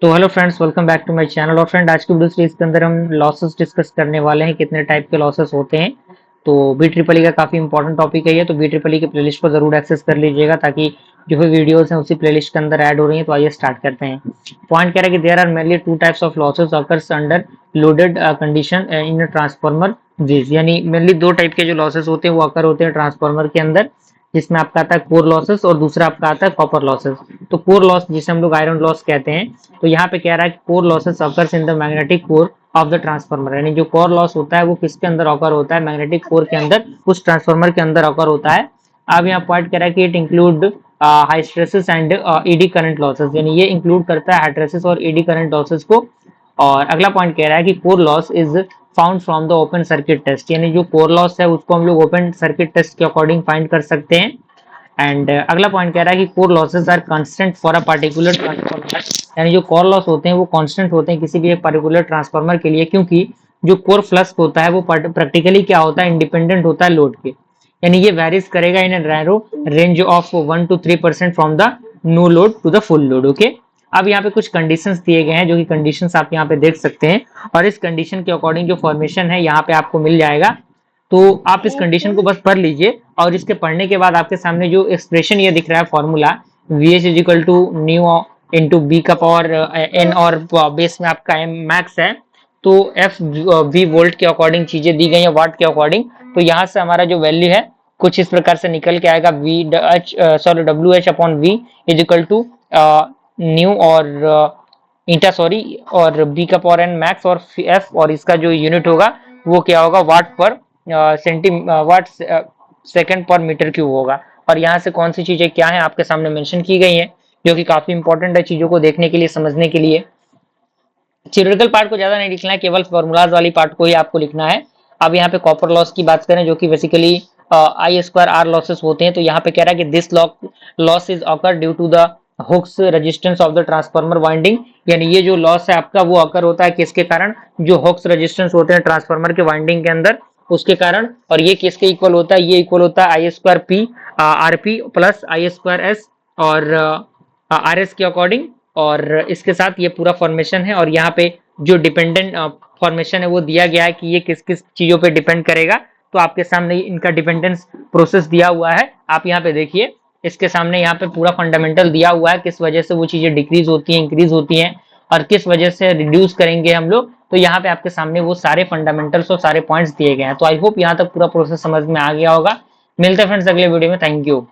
तो hello friends, welcome back to my channel. और friend, आज की वीडियो सीरीज के अंदर हम लॉसेस डिस्कस करने वाले हैं, कितने टाइप के लॉसेस होते हैं। तो बी ट्रिपल ई का काफी इंपॉर्टेंट टॉपिक है ये, तो बी ट्रिपल ई के प्लेलिस्ट को जरूर एक्सेस कर लीजिएगा ताकि जो भी वीडियोस हैं उसी प्लेलिस्ट के अंदर ऐड हो रही हैं। तो आइए स्टार्ट करते हैं। पॉइंट कह रहा है कि there are mainly two types of losses occurs under loaded condition in transformer bridge, यानी मेनली दो टाइप के जो लॉसेस होते हैं वो अकर होते हैं ट्रांसफॉर्मर के अंदर, जिसमें आपका आता है कोर लॉसेस और दूसरा आपका आता है कॉपर लॉसेस। तो कोर लॉस जिसे हम लोग आयरन लॉस कहते हैं, तो यहाँ पे कह रहा है कि core losses occurs in the magnetic core of the transformer, यानी जो कोर लॉस होता है वो किसके अंदर ऑकर होता है, मैग्नेटिक कोर के अंदर, उस ट्रांसफार्मर के अंदर ऑकर होता है। अब यहाँ पॉइंट कह रहा है कि it include hysteresis and eddy current losses, यानी ये इंक्लूड करता है हाइस्ट्रेसिस और ईडी करंट लॉसेस को। और अगला पॉइंट कह रहा है कि core loss is found from the open circuit test, यानी जो कोर लॉस है उसको हम लोग ओपन सर्किट टेस्ट के अकॉर्डिंग फाइंड कर सकते हैं। एंड अगला पॉइंट कह रहा है कि core losses are constant for a particular transformer, यानी जो कोर लॉस होते हैं वो कांस्टेंट होते हैं किसी भी एक पर्टिकुलर ट्रांसफार्मर के लिए, क्योंकि जो कोर फ्लक्स होता है वो प्रैक्टिकली क्या होता है, इंडिपेंडेंट होता है लोड के, यानी ये वेरीज करेगा in narrow range of 1 to 3% from the no load to the full load. Okay, अब यहाँ पे कुछ कंडीशंस दिए गए हैं जो कि कंडीशंस आप यहाँ पे देख सकते हैं, और इस कंडीशन के अकॉर्डिंग जो फॉर्मेशन है यहाँ पे आपको मिल जाएगा। तो आप इस कंडीशन को बस पढ़ लीजिए, और इसके पढ़ने के बाद आपके सामने जो एक्सप्रेशन ये दिख रहा है formula, V H is equal to new into B का पावर एन, और बेस में आपका एम मैक्स है। तो एफ बी वोल्ट के अकॉर्डिंग चीजें दी गई हैं, वाट के अकॉर्डिंग। तो यहाँ से हमारा जो वैल्यू है कुछ इस प्रकार से निकल के आएगा, V H sorry W H upon V is equal to new और ईटा सॉरी, और बी का पावर एन मैक्स और एफ, और इसका जो यूनिट होगा वो क्या होगा, वाट पर वाट सेकंड पर मीटर क्यूब होगा। और यहाँ से कौन सी चीजें क्या है आपके सामने मेंशन की गई हैं, जो कि काफी इंपॉर्टेंट है चीजों को देखने के लिए, समझने के लिए। थ्योरेटिकल पार्ट को ज्यादा नहीं लिखना है, केवल फॉर्मूलाज वाली पार्ट को ही आपको लिखना है। अब यहाँ पे कॉपर लॉस की बात करें, जो कि basically I square R losses होते हैं, तो यहाँ पे कह रहा है कि this loss is occur due to the hooks resistance of the transformer winding, यानी ये जो लॉस है आपका वो ऑकर होता है किसके कारण, जो हुक्स रेजिस्टेंस होते हैं ट्रांसफार्मर के वाइंडिंग के अंदर, उसके कारण। और ये किसके इक्वल होता है, ये इक्वल होता है I square P R P plus I square S और आर एस के अकॉर्डिंग। और इसके साथ ये पूरा फॉर्मेशन है, और यहाँ पे जो डिपेंडेंट फॉर्मेशन है वो दिया गया है कि ये किस किस चीजों पे डिपेंड करेगा। तो आपके सामने इनका डिपेंडेंस प्रोसेस दिया हुआ है, आप यहाँ पे देखिए, इसके सामने यहाँ पे पूरा फंडामेंटल दिया हुआ है, किस वजह से वो चीजें डिक्रीज होती हैं, इंक्रीज होती हैं, और किस वजह से रिड्यूस करेंगे हम लोग। तो यहाँ पे आपके सामने वो सारे फंडामेंटल्स और सारे पॉइंट्स दिए गए हैं। तो आई होप यहाँ तक पूरा प्रोसेस समझ में आ गया होगा। मिलते हैं फ्रेंड्स अगले वीडियो में, थैंक यू।